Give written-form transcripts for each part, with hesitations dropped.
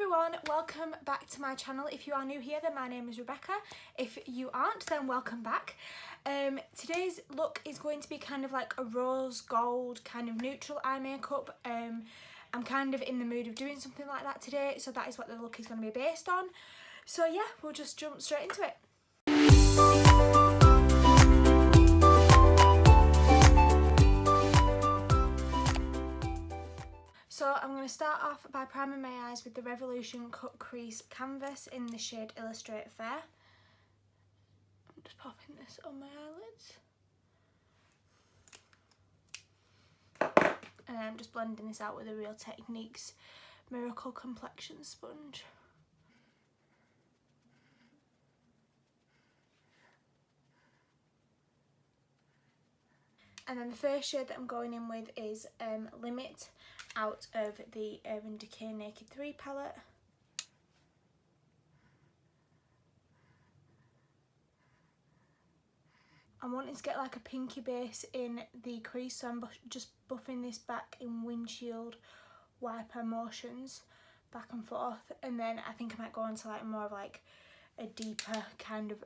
everyone, welcome back to my channel. If you are new here, then my name is Rebecca. If you aren't, then welcome back. Today's look is going to be kind of like a rose gold kind of neutral eye makeup. I'm kind of in the mood of doing something like that today, so that is what the look is going to be based on. So yeah, we'll just jump straight into it. So I'm going to start off by priming my eyes with the Revolution Cut Crease Canvas in the shade Illustrate Fair. I'm just popping this on my eyelids. And I'm just blending this out with a Real Techniques Miracle Complexion Sponge. And then the first shade that I'm going in with is Limit out of the Urban Decay Naked 3 palette. I'm wanting to get like a pinky base in the crease, so I'm just buffing this back in windshield wiper motions back and forth, and then I think I might go on to like more of like a deeper kind of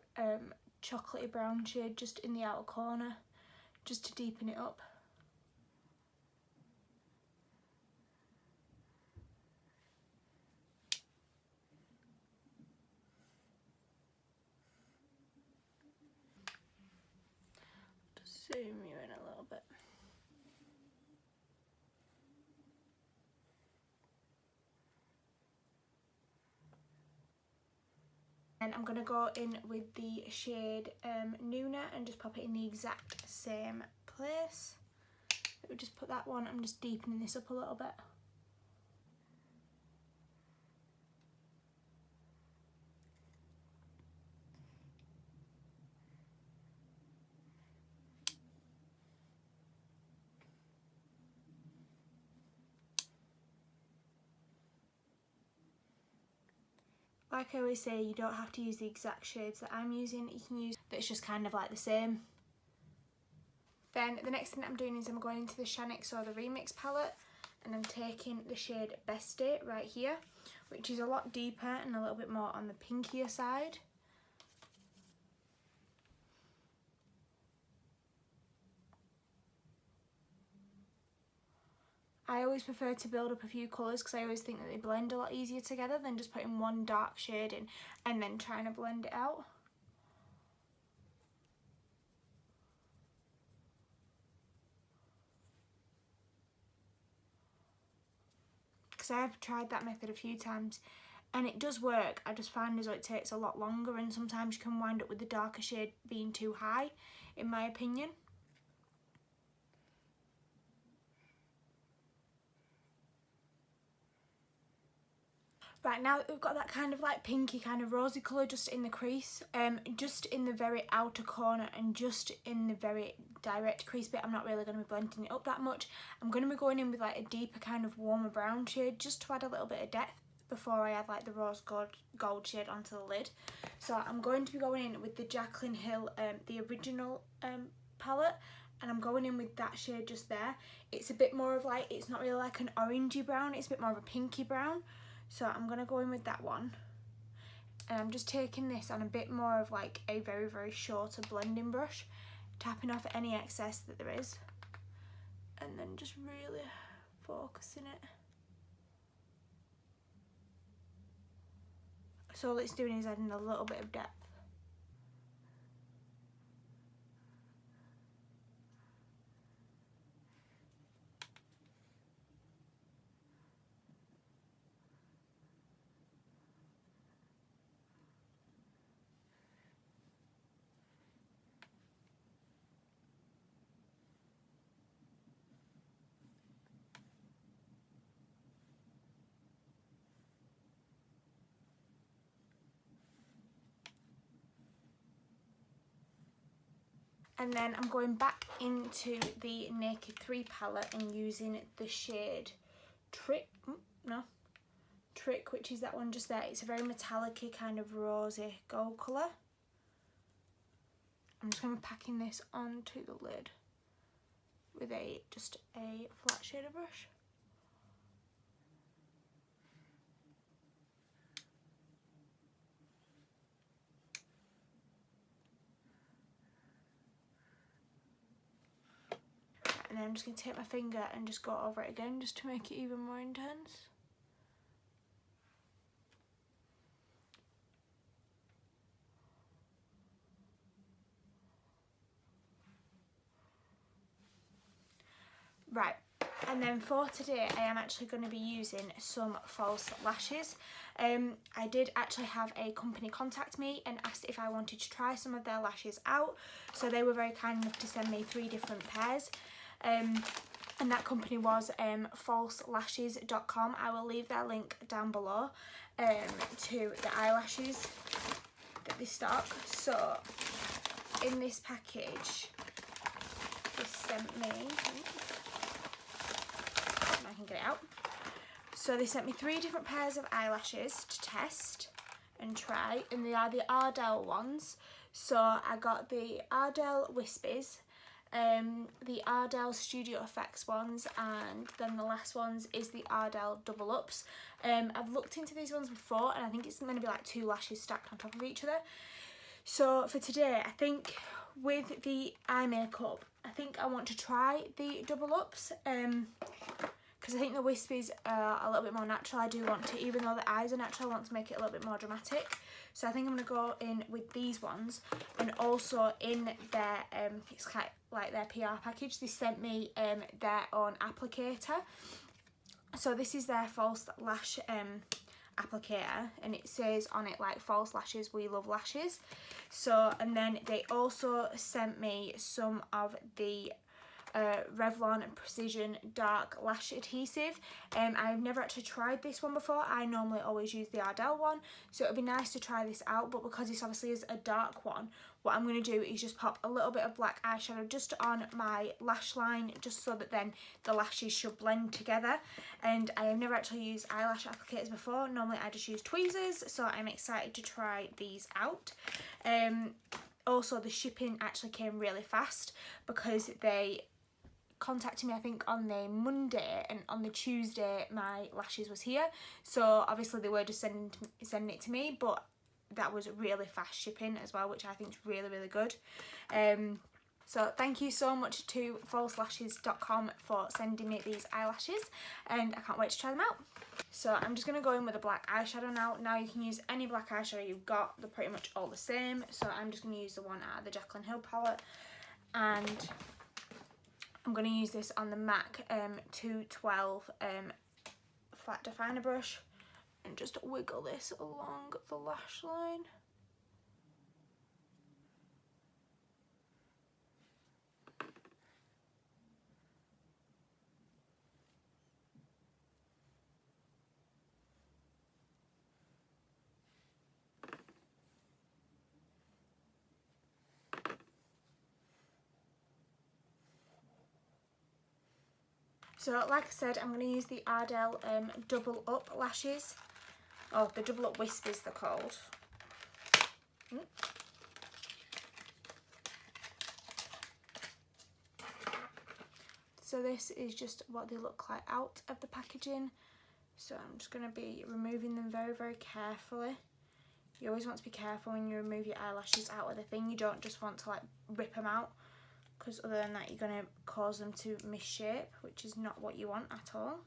chocolatey brown shade just in the outer corner, just to deepen it up. Just zoom you in a little bit. And I'm going to go in with the shade Nuna and just pop it in the exact same place. We'll just put that one, I'm just deepening this up a little bit. Like I always say, you don't have to use the exact shades that I'm using, you can use that's just kind of like the same. Then the next thing that I'm doing is I'm going into the Shanix or the Remix palette, and I'm taking the shade Bestie right here, which is a lot deeper and a little bit more on the pinkier side. I always prefer to build up a few colours because I always think that they blend a lot easier together than just putting one dark shade in and then trying to blend it out. Because I have tried that method a few times and it does work. I just find as though it takes a lot longer, and sometimes you can wind up with the darker shade being too high, in my opinion. Right, now that we've got that kind of like pinky kind of rosy colour just in the crease, just in the very outer corner and just in the very direct crease bit, I'm not really going to be blending it up that much. I'm going to be going in with like a deeper kind of warmer brown shade just to add a little bit of depth before I add like the rose gold shade onto the lid. So I'm going to be going in with the Jaclyn Hill, the original palette, and I'm going in with that shade just there. It's a bit more of like, it's not really like an orangey brown, it's a bit more of a pinky brown. So I'm going to go in with that one, and I'm just taking this on a bit more of like a very, very shorter blending brush, tapping off any excess that there is, and then just really focusing it. So all it's doing is adding a little bit of depth. And then I'm going back into the Naked 3 palette and using the shade Trick, which is that one just there. It's a very metallic-y kind of rosy gold colour. I'm just going to be packing this onto the lid with just a flat shader brush. and then I'm just going to take my finger and just go over it again just to make it even more intense. Right, and then for today I am actually going to be using some false lashes. I did actually have a company contact me and asked if I wanted to try some of their lashes out, so they were very kind enough to send me 3 different pairs. And that company was falselashes.com. I will leave their link down below to the eyelashes that they stock. So in this package they sent me, I can get it out. So they sent me 3 different pairs of eyelashes to test and try, and they are the Ardell ones. So I got the Ardell Wispies, the Ardell Studio Effects ones, and then the last ones is the Ardell Double Ups. I've looked into these ones before, and I think it's going to be like 2 lashes stacked on top of each other. So for today, I think with the eye makeup, I think I want to try the Double Ups, because I think the Wispies are a little bit more natural. I do want to, even though the eyes are natural, I want to make it a little bit more dramatic. So I think I'm going to go in with these ones, and also in their, it's kind of like their PR package, they sent me their own applicator. So this is their false lash applicator, and it says on it like, false lashes, we love lashes. So, and then they also sent me some of the Revlon Precision Dark Lash Adhesive. I've never actually tried this one before. I normally always use the Ardell one, so it would be nice to try this out, but because this obviously is a dark one, what I'm going to do is just pop a little bit of black eyeshadow just on my lash line, just so that then the lashes should blend together. And I have never actually used eyelash applicators before. Normally I just use tweezers, so I'm excited to try these out. Also, the shipping actually came really fast because they contacted me, I think, on the Monday, and on the Tuesday my lashes was here. So obviously they were just sending it to me, but that was really fast shipping as well, which I think is really, really good. So thank you so much to falselashes.com for sending me these eyelashes, and I can't wait to try them out. So I'm just going to go in with a black eyeshadow now. Now you can use any black eyeshadow you've got, they're pretty much all the same. So I'm just going to use the one out of the Jaclyn Hill palette, and I'm going to use this on the MAC 212 flat definer brush, and just wiggle this along the lash line. So like I said, I'm going to use the Ardell Double Up lashes. Oh, the Double Up Wispies they're called. So this is just what they look like out of the packaging. So I'm just going to be removing them very, very carefully. You always want to be careful when you remove your eyelashes out of the thing. You don't just want to like rip them out, because other than that you're going to cause them to misshape, which is not what you want at all.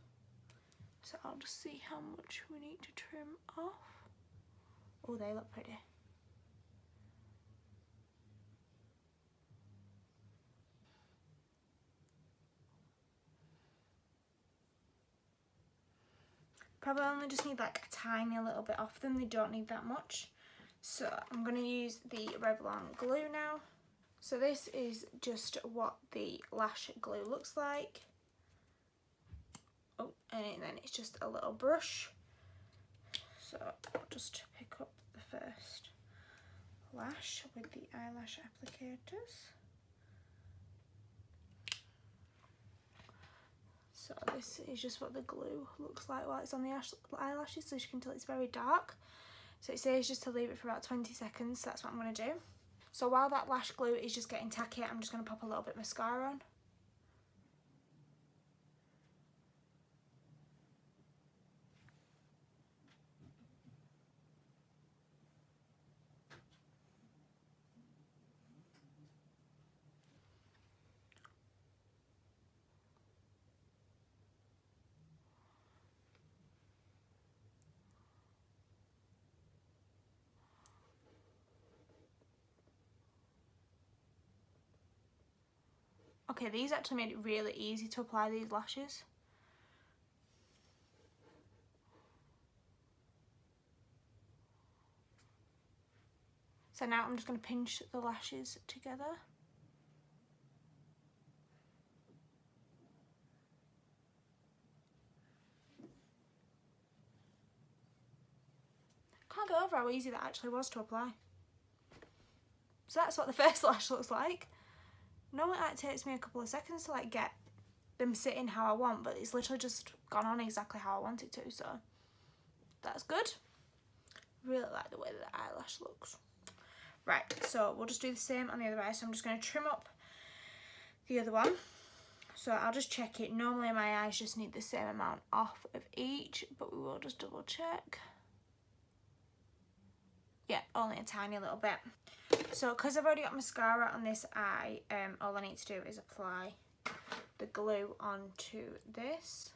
So I'll just see how much we need to trim off. Oh, they look pretty. Probably only just need like a tiny little bit off them. They don't need that much. So I'm going to use the Revlon glue now. So this is just what the lash glue looks like. Oh, and then it's just a little brush. So I'll just pick up the first lash with the eyelash applicators. So this is just what the glue looks like while it's on the eyelashes, so as you can tell it's very dark. So it says just to leave it for about 20 seconds, so that's what I'm going to do. So while that lash glue is just getting tacky, I'm just going to pop a little bit of mascara on. Okay, these actually made it really easy to apply these lashes. So now I'm just going to pinch the lashes together. Can't get over how easy that actually was to apply. So that's what the first lash looks like. Normally it takes me a couple of seconds to like get them sitting how I want, but it's literally just gone on exactly how I want it to, so that's good. Really like the way that the eyelash looks. Right, so we'll just do the same on the other eye. So I'm just going to trim up the other one. So I'll just check it. Normally my eyes just need the same amount off of each, but we will just double check. Yeah, only a tiny little bit. So because I've already got mascara on this eye, all I need to do is apply the glue onto this.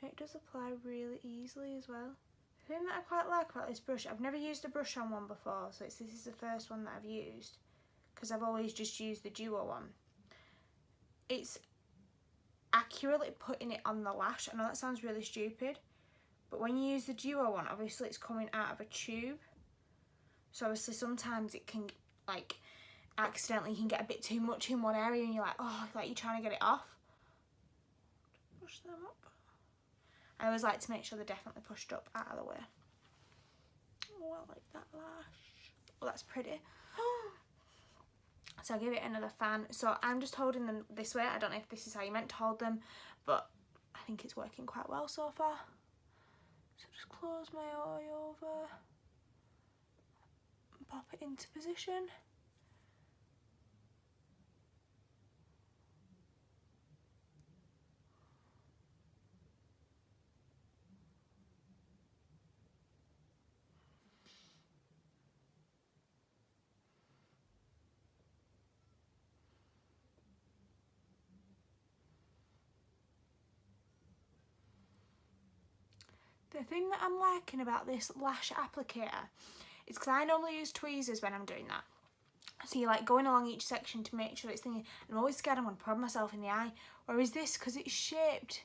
It does apply really easily as well. The thing that I quite like about this brush, I've never used a brush on one before, so this is the first one that I've used, because I've always just used the duo one. It's accurately putting it on the lash. I know that sounds really stupid, but when you use the duo one, obviously it's coming out of a tube, so obviously sometimes it can like accidentally, you can get a bit too much in one area and you're like, oh, like you're trying to get it off. Push them up. I always like to make sure they're definitely pushed up out of the way. Oh, I like that lash. Oh, that's pretty. So I'll give it another fan. So I'm just holding them this way. I don't know if this is how you meant to hold them, but I think it's working quite well so far. So just close my eye over and pop it into position. The thing that I'm liking about this lash applicator is because I normally use tweezers when I'm doing that. So you're like going along each section to make sure it's thinking, I'm always scared I'm going to prod myself in the eye. Whereas this, because it's shaped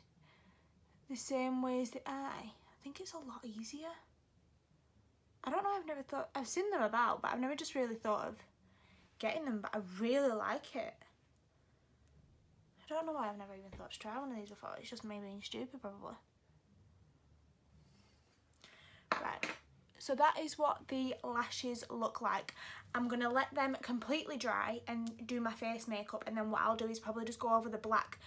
the same way as the eye, I think it's a lot easier. I don't know, I've never thought, I've seen them about, but I've never just really thought of getting them, but I really like it. I don't know why I've never even thought to try one of these before. It's just me being stupid, probably. Right, so that is what the lashes look like. I'm going to let them completely dry and do my face makeup, and then what I'll do is probably just go over the black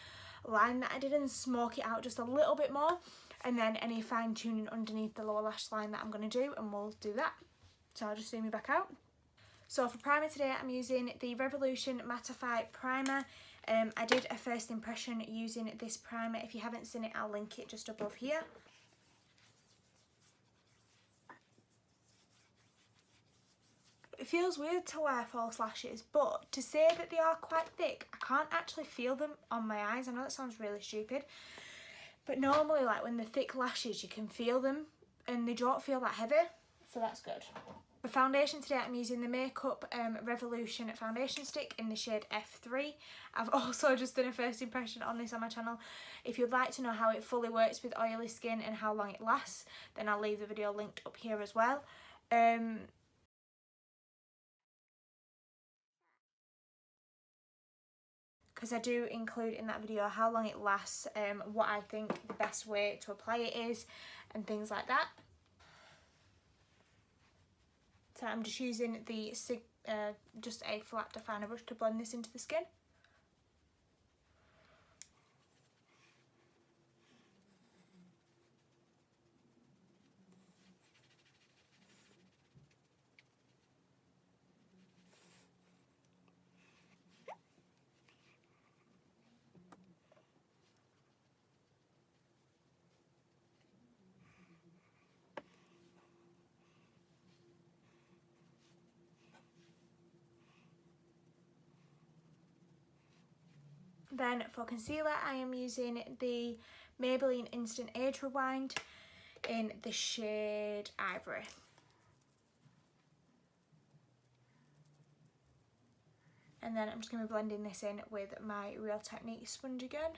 line that I did and smoke it out just a little bit more, and then any fine tuning underneath the lower lash line that I'm going to do, and we'll do that. So I'll just zoom you back out. So for primer today, I'm using the Revolution Mattify Primer. I did a first impression using this primer. If you haven't seen it, I'll link it just above here. It feels weird to wear false lashes, but to say that they are quite thick, I can't actually feel them on my eyes. I know that sounds really stupid, but normally like when they're thick lashes, you can feel them and they don't feel that heavy, so that's good. For foundation today, I'm using the Makeup Revolution foundation stick in the shade F3. I've also just done a first impression on this on my channel. If you'd like to know how it fully works with oily skin and how long it lasts, then I'll leave the video linked up here as well. Because I do include in that video how long it lasts, what I think the best way to apply it is, and things like that. So I'm just using the just a flat definer brush to blend this into the skin. Then for concealer, I am using the Maybelline Instant Age Rewind in the shade Ivory. And then I'm just going to be blending this in with my Real Technique sponge again.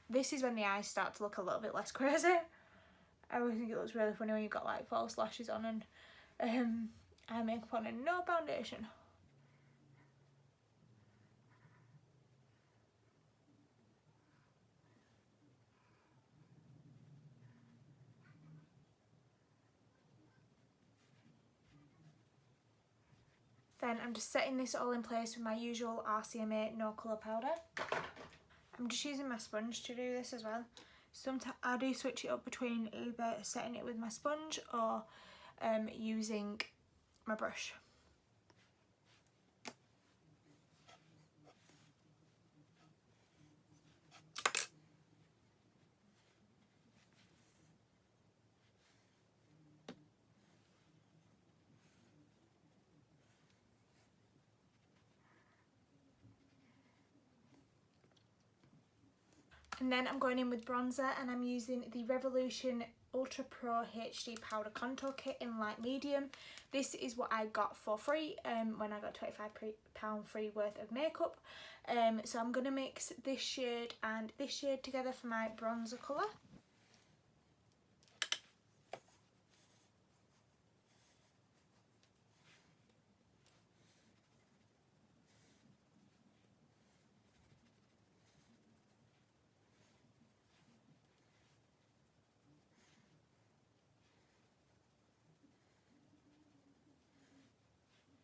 This is when the eyes start to look a little bit less crazy. I always think it looks really funny when you've got like false lashes on and eye makeup on and no foundation. Then I'm just setting this all in place with my usual RCMA no colour powder. I'm just using my sponge to do this as well. Sometimes I do switch it up between either setting it with my sponge or using my brush. And then I'm going in with bronzer, and I'm using the Revolution Ultra Pro HD Powder Contour Kit in light medium. This is what I got for free when I got £25 free worth of makeup. So I'm going to mix this shade and this shade together for my bronzer colour.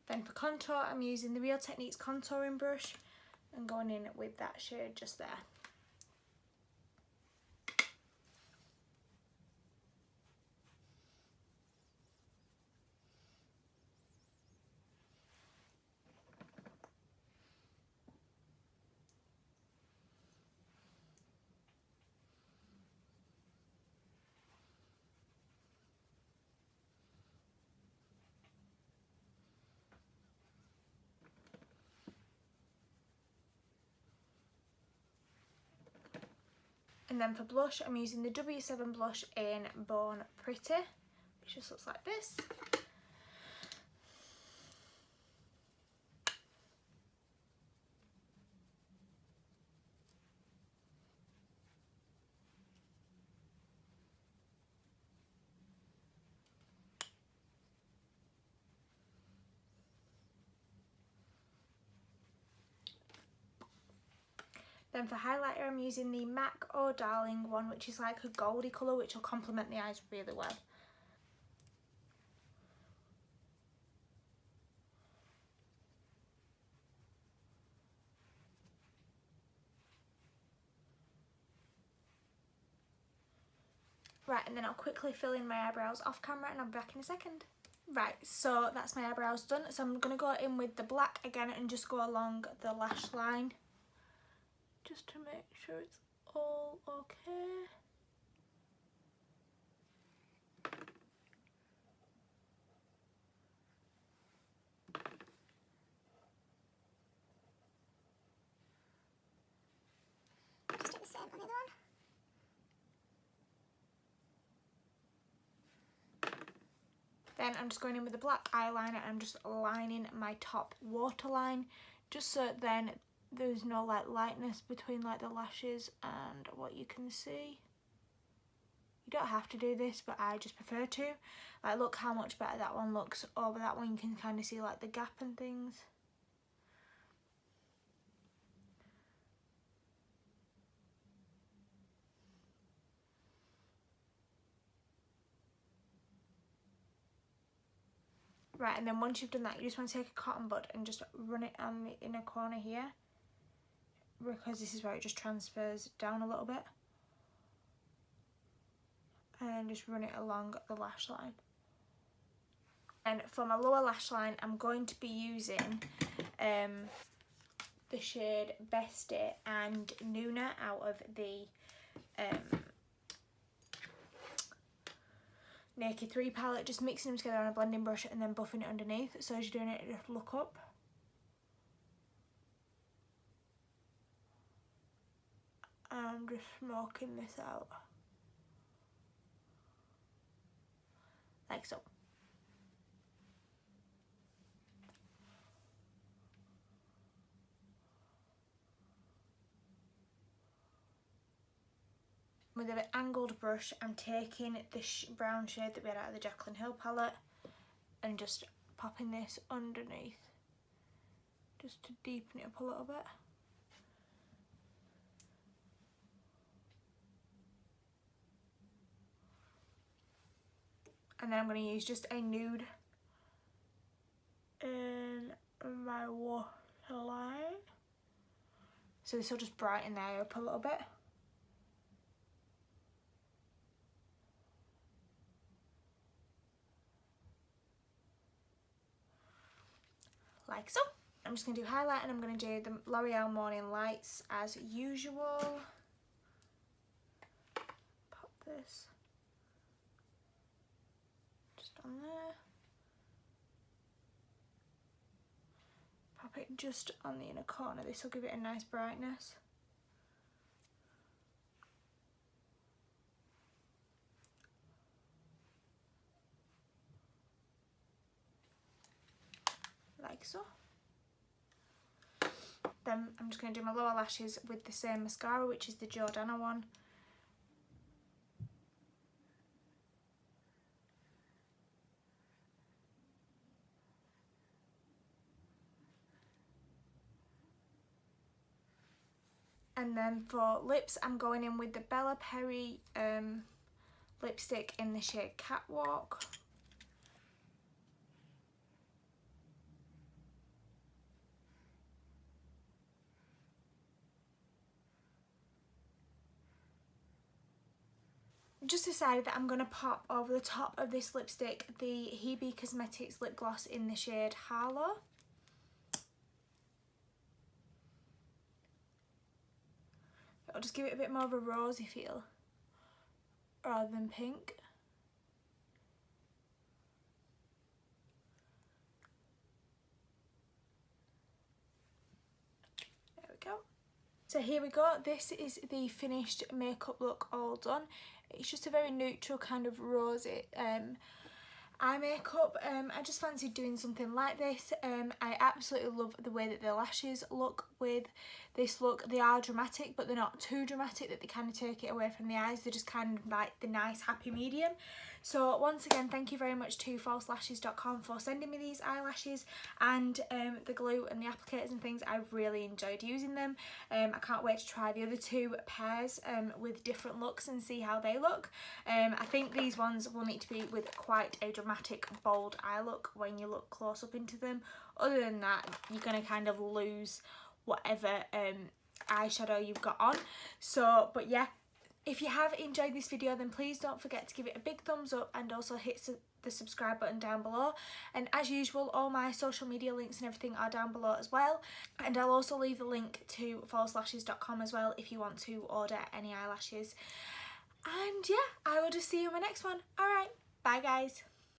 Then for contour, I'm using the Real Techniques contouring brush and going in with that shade just there. And then for blush, I'm using the W7 blush in Born Pretty, which just looks like this. Then for highlighter, I'm using the MAC Oh Darling one, which is like a goldy colour, which will complement the eyes really well. Right, and then I'll quickly fill in my eyebrows off camera and I'll be back in a second. Right, so that's my eyebrows done. So I'm going to go in with the black again and just go along the lash line, just to make sure it's all okay. Just do the same on the other one. Then I'm just going in with the black eyeliner and I'm just lining my top waterline, just so then there's no like lightness between like the lashes and what you can see. You don't have to do this, but I just prefer to. Like, look how much better that one looks over that one. You can kind of see like the gap and things. Right, and then once you've done that, you just want to take a cotton bud and just run it on the inner corner here, because this is where it just transfers down a little bit. And just run it along the lash line. And for my lower lash line, I'm going to be using the shade Bestie and Nuna out of the Naked 3 palette, just mixing them together on a blending brush and then buffing it underneath. So as you're doing it, just look up. I'm just smoking this out. Like so. with an angled brush, I'm taking the brown shade that we had out of the Jaclyn Hill palette and just popping this underneath just to deepen it up a little bit. And then I'm going to use just a nude in my waterline. So this will just brighten the eye up a little bit. Like so. I'm just going to do highlight and I'm going to do the L'Oreal Morning Lights as usual. Pop this just on there. Pop it just on the inner corner. This will give it a nice brightness. Like so. Then I'm just going to do my lower lashes with the same mascara, which is the Jordana one. And then for lips, I'm going in with the Bella Perry lipstick in the shade Catwalk. Just decided that I'm going to pop over the top of this lipstick the Hebe Cosmetics lip gloss in the shade Harlow. I'll just give it a bit more of a rosy feel rather than pink. There we go. So here we go, this is the finished makeup look all done. It's just a very neutral kind of rosy eye makeup. I just fancied doing something like this. I absolutely love the way that the lashes look with this look. They are dramatic, but they're not too dramatic that they kind of take it away from the eyes. They're just kind of like the nice happy medium. So once again, thank you very much to falselashes.com for sending me these eyelashes and the glue and the applicators and things. I really enjoyed using them. I can't wait to try the other two pairs with different looks and see how they look. I think these ones will need to be with quite a dramatic, bold eye look when you look close up into them. Other than that, you're going to kind of lose whatever eyeshadow you've got on. So, but yeah. If you have enjoyed this video, then please don't forget to give it a big thumbs up and also hit the subscribe button down below. And as usual, all my social media links and everything are down below as well. And I'll also leave the link to falselashes.com as well if you want to order any eyelashes. And yeah, I will just see you in my next one. Alright, bye guys.